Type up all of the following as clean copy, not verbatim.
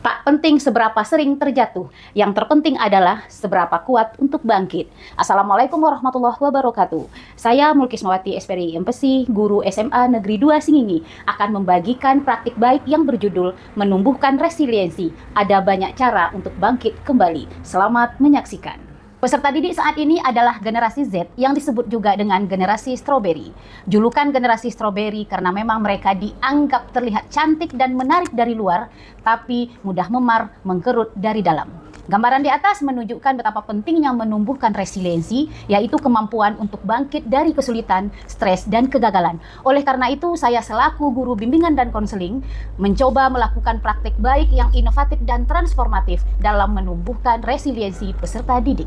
Tak penting seberapa sering terjatuh, yang terpenting adalah seberapa kuat untuk bangkit. Assalamualaikum warahmatullahi wabarakatuh. Saya Mulkismawati SPRI Empesi, guru SMA Negeri 2 Singingi, akan membagikan praktik baik yang berjudul Menumbuhkan Resiliensi. Ada banyak cara untuk bangkit kembali. Selamat menyaksikan. Peserta didik saat ini adalah generasi Z yang disebut juga dengan generasi strawberry. Julukan generasi strawberry karena memang mereka dianggap terlihat cantik dan menarik dari luar, tapi mudah memar, mengkerut dari dalam. Gambaran di atas menunjukkan betapa pentingnya menumbuhkan resiliensi, yaitu kemampuan untuk bangkit dari kesulitan, stres, dan kegagalan. Oleh karena itu, saya selaku guru bimbingan dan konseling mencoba melakukan praktik baik yang inovatif dan transformatif dalam menumbuhkan resiliensi peserta didik.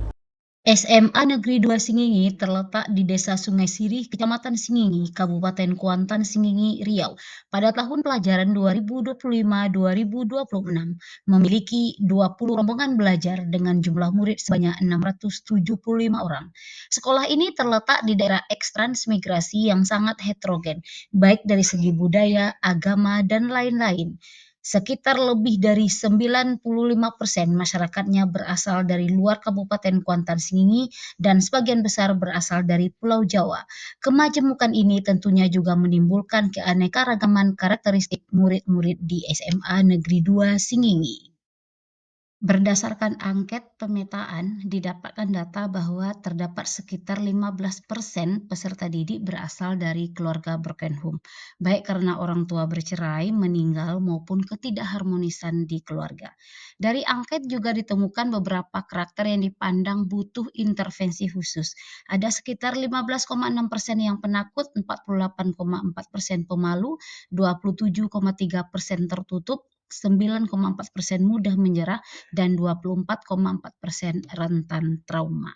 SMA Negeri 2 Singingi terletak di Desa Sungai Sirih, Kecamatan Singingi, Kabupaten Kuantan, Singingi, Riau. Pada tahun pelajaran 2025-2026 memiliki 20 rombongan belajar dengan jumlah murid sebanyak 675 orang. Sekolah ini terletak di daerah eks-transmigrasi yang sangat heterogen, baik dari segi budaya, agama, dan lain-lain. Sekitar lebih dari 95% masyarakatnya berasal dari luar Kabupaten Kuantan Singingi dan sebagian besar berasal dari Pulau Jawa. Kemajemukan ini tentunya juga menimbulkan keanekaragaman karakteristik murid-murid di SMA Negeri 2 Singingi. Berdasarkan angket pemetaan, didapatkan data bahwa terdapat sekitar 15% peserta didik berasal dari keluarga broken home, baik karena orang tua bercerai, meninggal, maupun ketidakharmonisan di keluarga. Dari angket juga ditemukan beberapa karakter yang dipandang butuh intervensi khusus. Ada sekitar 15,6% yang penakut, 48,4% pemalu, 27,3% tertutup, 9,4% mudah menyerah, dan 24,4% rentan trauma.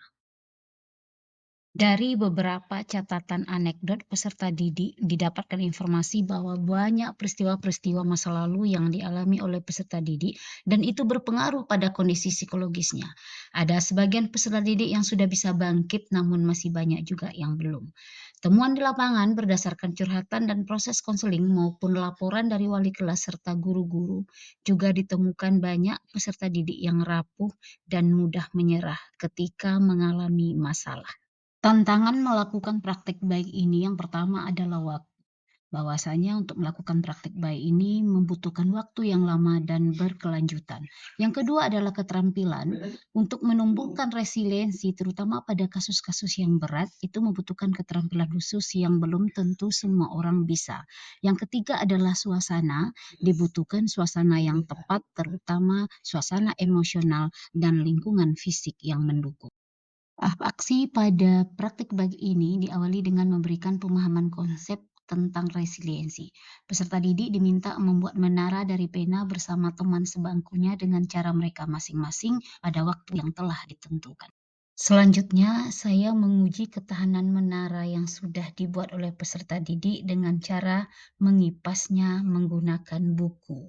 Dari beberapa catatan anekdot peserta didik, didapatkan informasi bahwa banyak peristiwa-peristiwa masa lalu yang dialami oleh peserta didik dan itu berpengaruh pada kondisi psikologisnya. Ada sebagian peserta didik yang sudah bisa bangkit, namun masih banyak juga yang belum. Temuan di lapangan berdasarkan curhatan dan proses konseling maupun laporan dari wali kelas serta guru-guru juga ditemukan banyak peserta didik yang rapuh dan mudah menyerah ketika mengalami masalah. Tantangan melakukan praktik baik ini yang pertama adalah waktu. Bahwasanya untuk melakukan praktik baik ini membutuhkan waktu yang lama dan berkelanjutan. Yang kedua adalah keterampilan. Untuk menumbuhkan resiliensi terutama pada kasus-kasus yang berat itu membutuhkan keterampilan khusus yang belum tentu semua orang bisa. Yang ketiga adalah suasana. Dibutuhkan suasana yang tepat terutama suasana emosional dan lingkungan fisik yang mendukung. Aksi pada praktik baik ini diawali dengan memberikan pemahaman konsep tentang resiliensi. Peserta didik diminta membuat menara dari pena bersama teman sebangkunya dengan cara mereka masing-masing pada waktu yang telah ditentukan. Selanjutnya, saya menguji ketahanan menara yang sudah dibuat oleh peserta didik dengan cara mengipasnya menggunakan buku.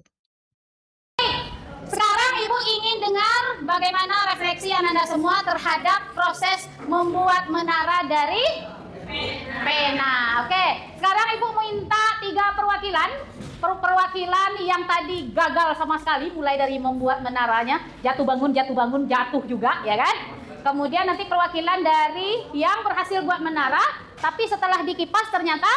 Sekarang Ibu ingin dengar bagaimana refleksi Anda semua terhadap proses membuat menara dari pena. Oke, sekarang Ibu minta 3 perwakilan yang tadi gagal sama sekali, mulai dari membuat menaranya, jatuh bangun, jatuh juga, ya kan? Kemudian nanti perwakilan dari yang berhasil buat menara, tapi setelah dikipas ternyata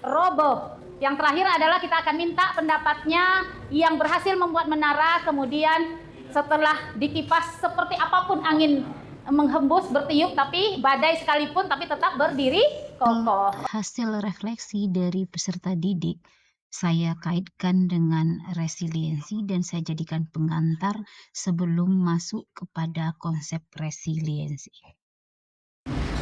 roboh. Yang terakhir adalah kita akan minta pendapatnya yang berhasil membuat menara, kemudian setelah dikipas seperti apapun angin menghembus, bertiup, tapi badai sekalipun, tapi tetap berdiri kokoh. Hasil refleksi dari peserta didik saya kaitkan dengan resiliensi dan saya jadikan pengantar sebelum masuk kepada konsep resiliensi.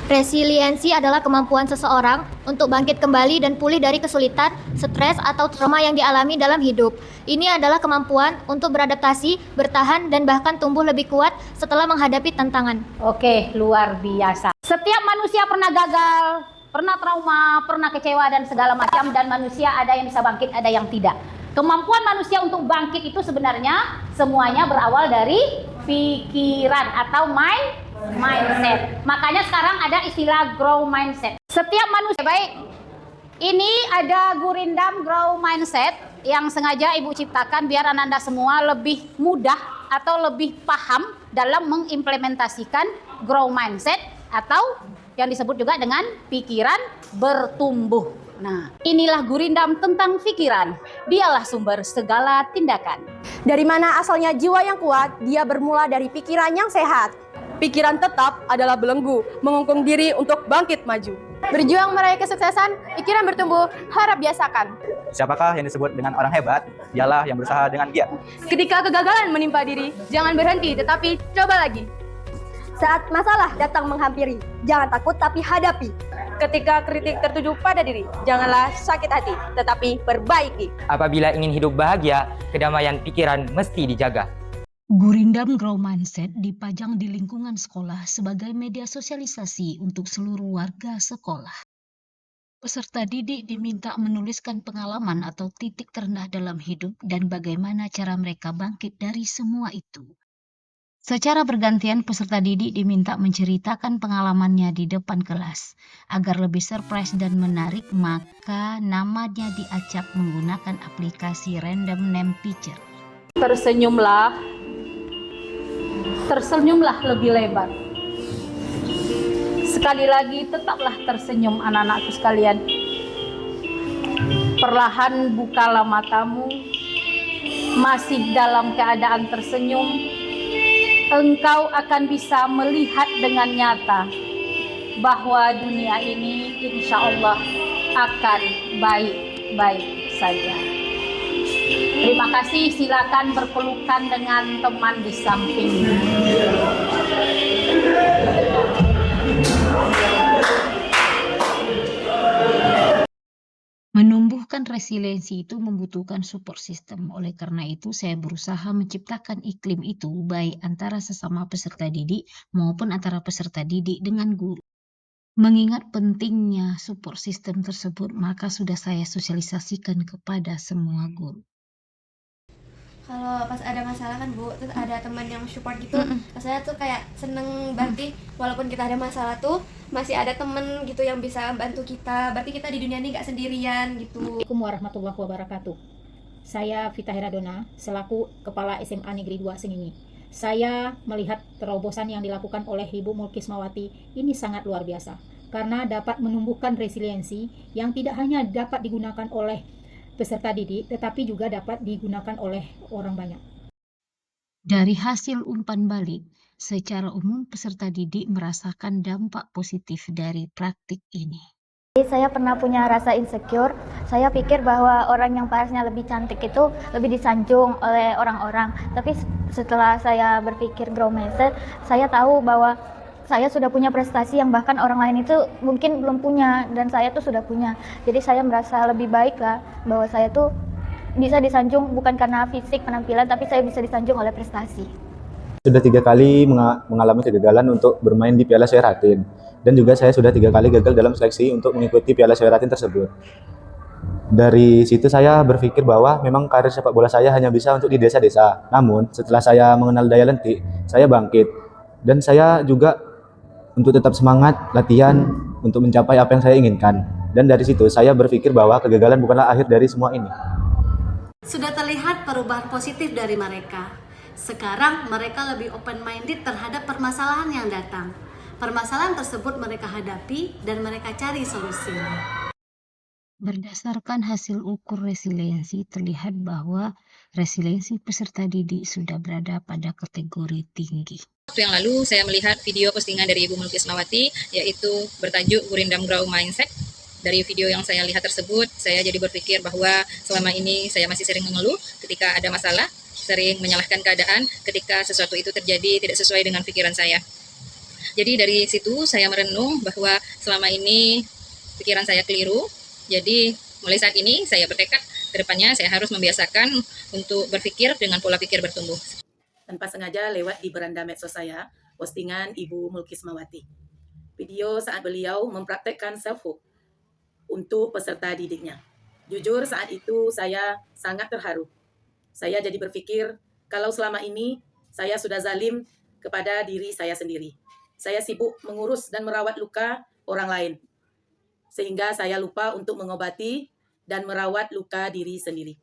Resiliensi adalah kemampuan seseorang untuk bangkit kembali dan pulih dari kesulitan, stres, atau trauma yang dialami dalam hidup. Ini adalah kemampuan untuk beradaptasi, bertahan, dan bahkan tumbuh lebih kuat setelah menghadapi tantangan. Oke, luar biasa. Setiap manusia pernah gagal, pernah trauma, pernah kecewa, dan segala macam. Dan manusia ada yang bisa bangkit, ada yang tidak. Kemampuan manusia untuk bangkit itu sebenarnya semuanya berawal dari pikiran atau mindset. Makanya sekarang ada istilah grow mindset. Setiap manusia baik. Ini ada Gurindam grow mindset. yang sengaja Ibu ciptakan biar Anda semua lebih mudah atau lebih paham dalam mengimplementasikan growth mindset atau yang disebut juga dengan pikiran bertumbuh. Nah, inilah gurindam tentang pikiran. Dialah sumber segala tindakan. Dari mana asalnya jiwa yang kuat? Dia bermula dari pikiran yang sehat. Pikiran tetap adalah belenggu, mengungkung diri untuk bangkit maju. Berjuang meraih kesuksesan, pikiran bertumbuh, harap biasakan. Siapakah yang disebut dengan orang hebat? Dialah yang berusaha dengan giat. Ketika kegagalan menimpa diri, jangan berhenti, tetapi coba lagi. Saat masalah datang menghampiri, jangan takut tapi hadapi. Ketika kritik tertuju pada diri, janganlah sakit hati, tetapi perbaiki. Apabila ingin hidup bahagia, kedamaian pikiran mesti dijaga. Gurindam Grow Mindset dipajang di lingkungan sekolah sebagai media sosialisasi untuk seluruh warga sekolah. Peserta didik diminta menuliskan pengalaman atau titik terendah dalam hidup dan bagaimana cara mereka bangkit dari semua itu. Secara bergantian, peserta didik diminta menceritakan pengalamannya di depan kelas. Agar lebih surprise dan menarik, maka namanya diacak menggunakan aplikasi Random Name Picture. Tersenyumlah lebih lebar. Sekali lagi, tetaplah tersenyum anak-anakku sekalian. Perlahan bukalah matamu, masih dalam keadaan tersenyum, engkau akan bisa melihat dengan nyata bahwa dunia ini insya Allah akan baik-baik saja. Terima kasih, silakan berpelukan dengan teman di samping. Menumbuhkan resiliensi itu membutuhkan support system. Oleh karena itu, saya berusaha menciptakan iklim itu baik antara sesama peserta didik maupun antara peserta didik dengan guru. Mengingat pentingnya support system tersebut, maka sudah saya sosialisasikan kepada semua guru. Kalau pas ada masalah kan Bu, terus ada teman yang support gitu, rasanya tuh kayak seneng berarti walaupun kita ada masalah tuh masih ada temen gitu yang bisa bantu kita, berarti kita di dunia ini nggak sendirian gitu. Assalamualaikum warahmatullahi wabarakatuh. Saya Vita Heradona, selaku Kepala SMA Negeri 2 Sengingi. Saya melihat terobosan yang dilakukan oleh Ibu Mulkismawati ini sangat luar biasa, karena dapat menumbuhkan resiliensi yang tidak hanya dapat digunakan oleh peserta didik, tetapi juga dapat digunakan oleh orang banyak. Dari hasil umpan balik, secara umum peserta didik merasakan dampak positif dari praktik ini. Saya pernah punya rasa insecure. Saya pikir bahwa orang yang parasnya lebih cantik itu lebih disanjung oleh orang-orang. Tapi setelah saya berpikir grow mindset, saya tahu bahwa saya sudah punya prestasi yang bahkan orang lain itu mungkin belum punya, dan saya tuh sudah punya. Jadi saya merasa lebih baik lah, bahwa saya tuh bisa disanjung bukan karena fisik penampilan, tapi saya bisa disanjung oleh prestasi. Sudah 3 kali mengalami kegagalan untuk bermain di Piala Syahratin. Dan juga saya sudah 3 kali gagal dalam seleksi untuk mengikuti Piala Syahratin tersebut. Dari situ saya berpikir bahwa memang karir sepak bola saya hanya bisa untuk di desa-desa. Namun setelah saya mengenal daya lentik, saya bangkit. Dan saya juga untuk tetap semangat latihan untuk mencapai apa yang saya inginkan. Dan dari situ saya berpikir bahwa kegagalan bukanlah akhir dari semua ini. Sudah terlihat perubahan positif dari mereka. Sekarang mereka lebih open-minded terhadap permasalahan yang datang. Permasalahan tersebut mereka hadapi dan mereka cari solusinya. Berdasarkan hasil ukur resiliensi, terlihat bahwa resiliensi peserta didik sudah berada pada kategori tinggi. Waktu yang lalu saya melihat video postingan dari Ibu Mulkismawati, yaitu bertajuk Gurindam Grow Mindset. Dari video yang saya lihat tersebut, saya jadi berpikir bahwa selama ini saya masih sering mengeluh ketika ada masalah, sering menyalahkan keadaan ketika sesuatu itu terjadi tidak sesuai dengan pikiran saya. Jadi dari situ saya merenung bahwa selama ini pikiran saya keliru. Jadi mulai saat ini saya bertekad ke depannya saya harus membiasakan untuk berpikir dengan pola pikir bertumbuh. Tanpa sengaja lewat di beranda medsos saya, postingan Ibu Mulkismawati. Video saat beliau mempraktekkan self-hook untuk peserta didiknya. Jujur saat itu saya sangat terharu. Saya jadi berpikir kalau selama ini saya sudah zalim kepada diri saya sendiri. Saya sibuk mengurus dan merawat luka orang lain. Sehingga saya lupa untuk mengobati dan merawat luka diri sendiri.